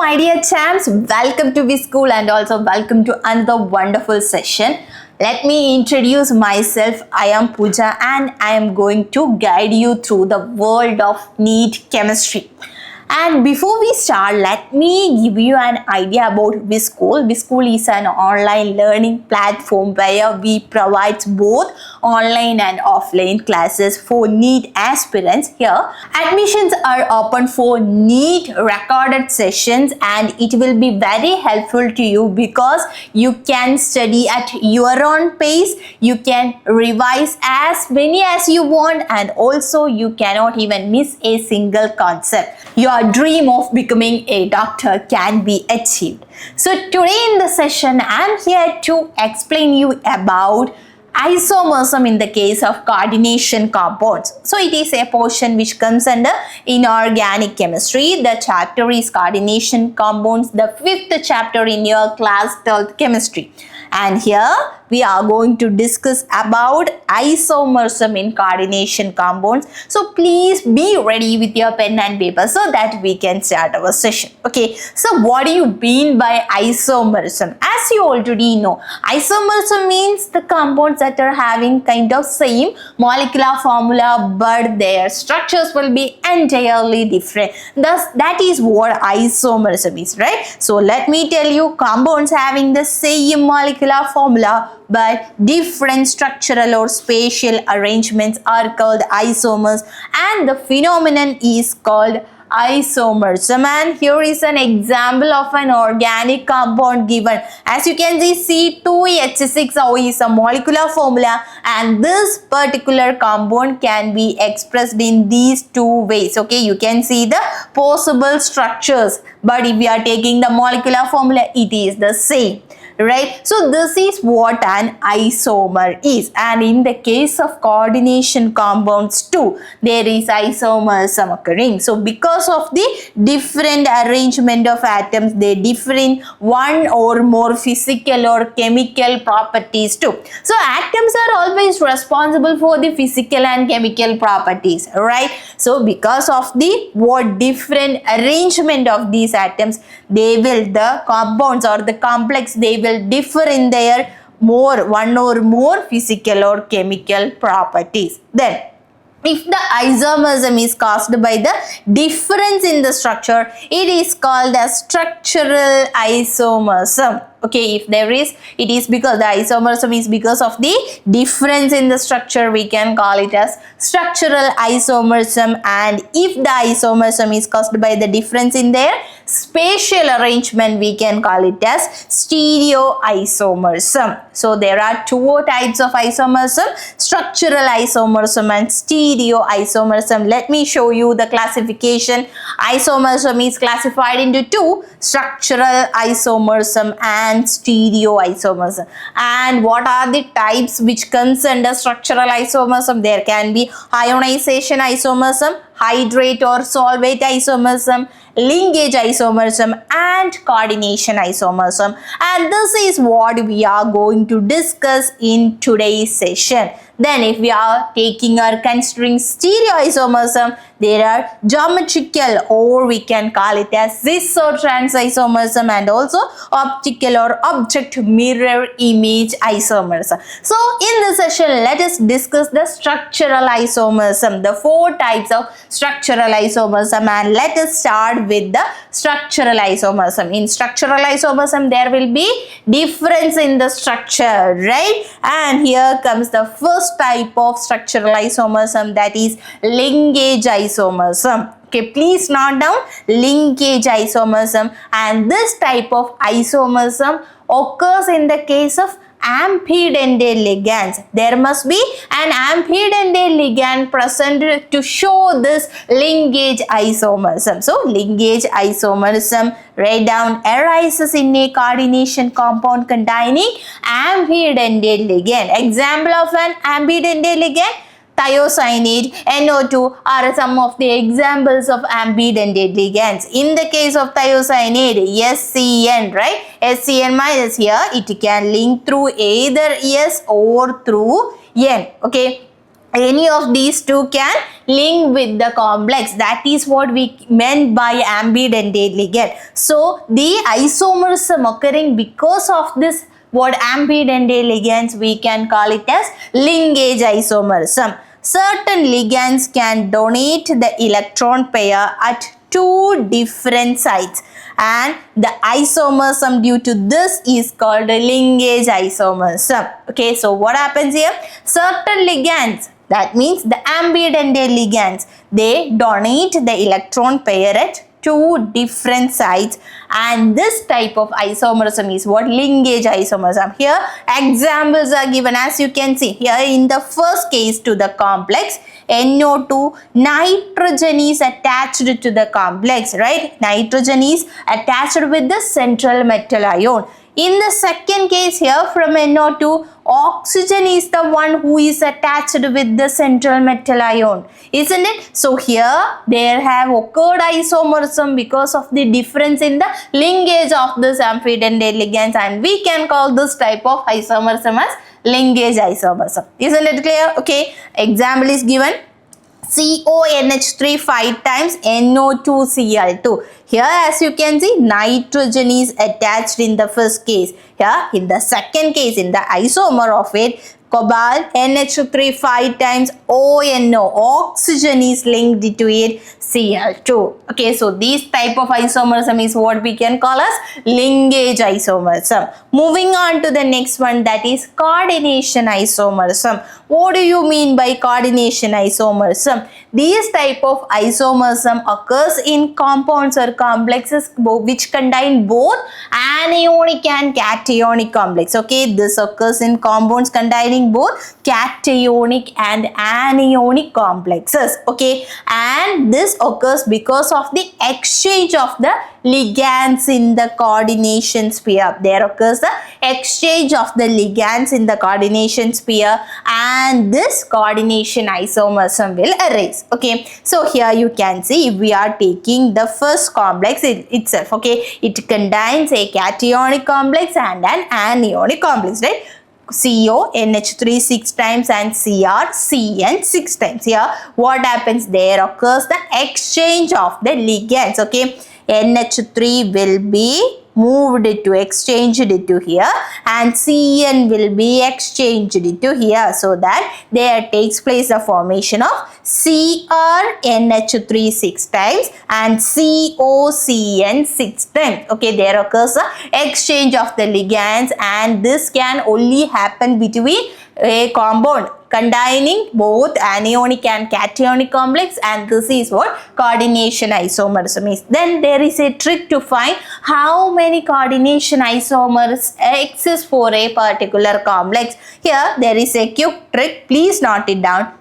my dear champs, welcome to Viskool and also welcome to another wonderful session. Let me introduce myself. I am Pooja and I am going to guide you through the world of NEET chemistry. And before we start, let me give you an idea about Viskool. Viskool is an online learning platform where we provide both online and offline classes for NEET aspirants. Here, admissions are open for NEET recorded sessions and it will be very helpful to you because you can study at your own pace. You can revise as many as you want and also you cannot even miss a single concept. Your dream of becoming a doctor can be achieved. So today in the session, I am here to explain you about isomerism in the case of coordination compounds. So it is a portion which comes under inorganic chemistry. The chapter is coordination compounds, the fifth chapter in your class 12th chemistry. And here we are going to discuss about isomerism in coordination compounds. So please be ready with your pen and paper so that we can start our session. Okay, so what do you mean by isomerism? As you already know, isomerism means the compounds that are having kind of same molecular formula but their structures will be entirely different. Thus, that is what isomerism is, right? So let me tell you, compounds having the same molecular formula but different structural or spatial arrangements are called isomers and the phenomenon is called isomerism. And here is an example of an organic compound given. As you can see, C2H6O is a molecular formula and this particular compound can be expressed in these two ways. Okay, you can see the possible structures, but if we are taking the molecular formula, it is the same. Right, so this is what an isomer is, and in the case of coordination compounds too, there is isomerism occurring. So because of the different arrangement of atoms, they differ in one or more physical or chemical properties too. So atoms are always responsible for the physical and chemical properties, right? So because of the different arrangement of these atoms, the compounds or the complex, they will differ in their one or more physical or chemical properties. Then if the isomerism is caused by the difference in the structure, it is called as structural isomerism. Okay, if there is, it is because the isomerism is because of the difference in the structure, we can call it as structural isomerism. And if the isomerism is caused by the difference in their spatial arrangement, we can call it as stereoisomerism. So there are two types of isomerism, structural isomerism and stereoisomerism. Let me show you the classification. Isomerism is classified into two, structural isomerism and stereoisomerism. And what are the types which comes under structural isomerism? There can be ionization isomerism, hydrate or solvate isomerism, linkage isomerism and coordination isomerism. And this is what we are going to discuss in today's session. Then if we are taking or considering stereoisomerism, there are geometrical or we can call it as cis or trans isomerism and also optical or object mirror image isomerism. So in this session, let us discuss the structural isomerism, the four types of structural isomerism, and let us start with the structural isomerism. In structural isomerism, there will be difference in the structure, right? And here comes the first type of structural isomerism, that is linkage isomerism. Okay, please note down linkage isomerism, and this type of isomerism occurs in the case of amphidentate ligands. There must be an amphidentate ligand present to show this linkage isomerism. So linkage isomerism, write down, arises in a coordination compound containing amphidentate ligand. Example of an amphidentate ligand: thiocyanate, NO2 are some of the examples of amphidentate ligands. In the case of thiocyanate, SCN, right? SCN minus here, it can link through either S or through N. Okay. any of these two can link with the complex. That is what we meant by ambidentate ligand. So the isomerism occurring because of this what ambidentate ligands, we can call it as linkage isomerism. Certain ligands can donate the electron pair at two different sites, and the isomerism due to this is called a linkage isomerism. Okay, so what happens here? Certain ligands, that means the ambidentate ligands, they donate the electron pair at two different sites, and this type of isomerism is what linkage isomerism. Here examples are given, as you can see here. In the first case to the complex NO2, nitrogen is attached to the complex, right? Nitrogen is attached with the central metal ion. In the second case here from NO2, oxygen is the one who is attached with the central metal ion, isn't it? So here there have occurred isomerism because of the difference in the linkage of this ambidentate ligands, and we can call this type of isomerism as linkage isomerism. Isn't it clear? Okay, example is given. CONH3 5 times NO2Cl2. Here as you can see, nitrogen is attached in the first case. Here in the second case, in the isomer of it, cobalt NH3 5 times ONO, oxygen is linked to it, Cl2. Okay, so this type of isomerism is what we can call as linkage isomerism. Moving on to the next one, that is coordination isomerism. What do you mean by coordination isomerism? This type of isomerism occurs in compounds or complexes which contain both anionic and cationic complex. Okay, this occurs in compounds containing both cationic and anionic complexes. Okay, and this occurs because of the exchange of the ligands in the coordination sphere. There occurs the exchange of the ligands in the coordination sphere, and this coordination isomerism will arise. Okay, so here you can see, if we are taking the first complex itself, okay, it contains a cationic complex and an anionic complex, right? CO NH3 6 times and Cr Cn 6 times. Here what happens? There occurs the exchange of the ligands. Okay, NH3 will be moved to exchanged to here, and Cn will be exchanged to here, so that there takes place the formation of CrNH3 6 times and COCN 6 times. Okay, there occurs the exchange of the ligands, and this can only happen between a compound containing both anionic and cationic complex, and this is what coordination isomerism is. Then there is a trick to find how many coordination isomers exist for a particular complex. Here there is a quick trick, please note it down.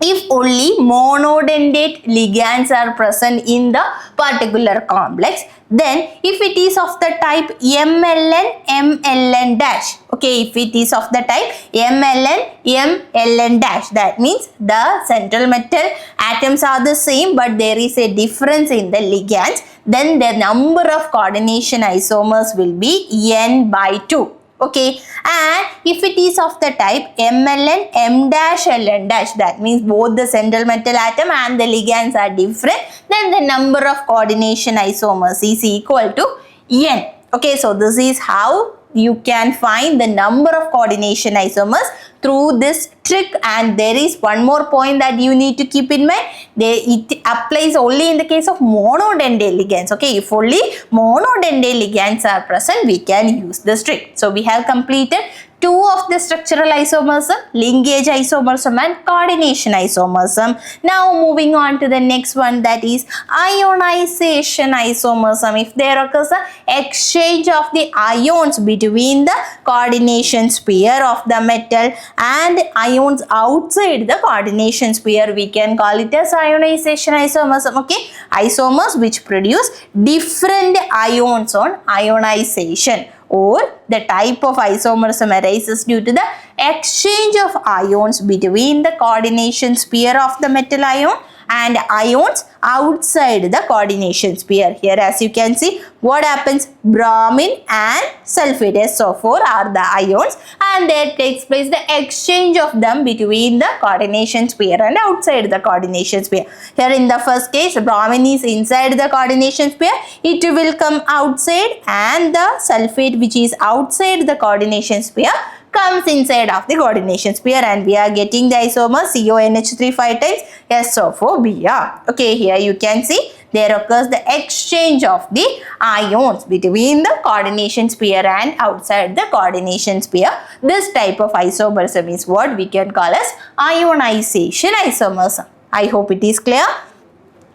If only monodentate ligands are present in the particular complex, then if it is of the type MLN, MLN dash, okay, if it is of the type MLN, MLN dash, that means the central metal atoms are the same but there is a difference in the ligands, then the number of coordination isomers will be N by 2. Okay, and if it is of the type MLN, M dash, LN dash, that means both the central metal atom and the ligands are different, then the number of coordination isomers is equal to N. Okay, so this is how you can find the number of coordination isomers through this trick. And there is one more point that you need to keep in mind. It applies only in the case of monodentate ligands. Okay, if only monodentate ligands are present, we can use this trick. So we have completed two of the structural isomerism, linkage isomerism and coordination isomerism. Now moving on to the next one, that is ionization isomerism. If there occurs an exchange of the ions between the coordination sphere of the metal and ions outside the coordination sphere, we can call it as ionization isomerism. Okay, isomers which produce different ions on ionization, or the type of isomerism arises due to the exchange of ions between the coordination sphere of the metal ion and ions outside the coordination sphere. Here as you can see, what happens? Bromine and sulfate SO4 are the ions, and there takes place the exchange of them between the coordination sphere and outside the coordination sphere. Here in the first case, bromine is inside the coordination sphere, it will come outside, and the sulfate which is outside the coordination sphere comes inside of the coordination sphere, and we are getting the isomer CONH3 5 times SO4Br. Okay, here you can see there occurs the exchange of the ions between the coordination sphere and outside the coordination sphere. This type of isomerism is what we can call as ionization isomerism. I hope it is clear.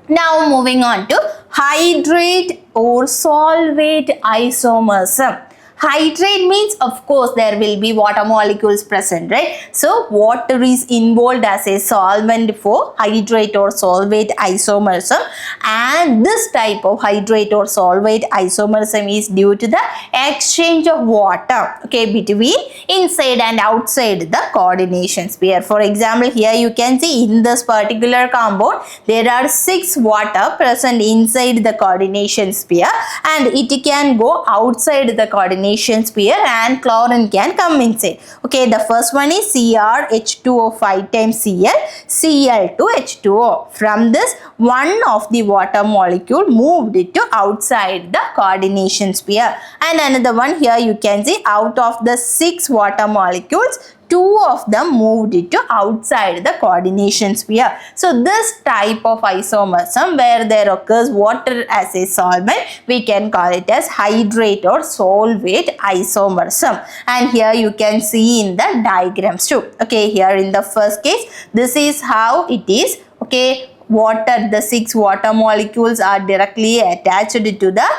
Now moving on to hydrate or solvate isomerism. Hydrate means, of course, there will be water molecules present, right? So water is involved as a solvent for hydrate or solvate isomerism, and this type of hydrate or solvate isomerism is due to the exchange of water, okay, between inside and outside the coordination sphere. For example, here you can see in this particular compound there are 6 water present inside the coordination sphere, and it can go outside the coordination sphere and chlorine can come inside. Okay, the first one is CrH2O 5 times Cl, Cl2H2O. From this, one of the water molecule moved it to outside the coordination sphere, and another one here you can see out of the 6 water molecules, 2 of them moved it to outside the coordination sphere. So this type of isomerism where there occurs water as a solvent, we can call it as hydrate or solvate isomerism. And here you can see in the diagrams too. Okay, here in the first case, this is how it is. Okay, water, the 6 water molecules are directly attached to the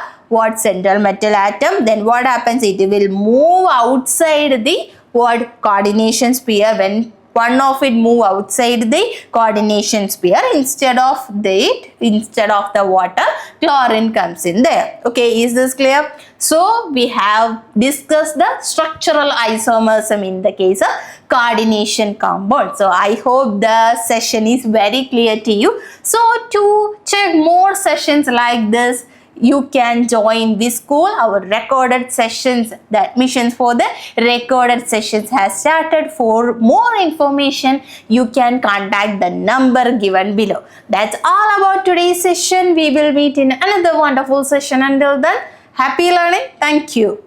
central metal atom. Then what happens? It will move outside the coordination sphere. When one of it move outside the coordination sphere, instead of the water, chlorine comes in there. Okay, is this clear? So we have discussed the structural isomerism in the case of coordination compound. So I hope the session is very clear to you. So to check more sessions like this, you can join Viskool. Our recorded sessions, the admissions for the recorded sessions has started. For more information, you can contact the number given below. That's all about today's session. We will meet in another wonderful session. Until then, happy learning. Thank you.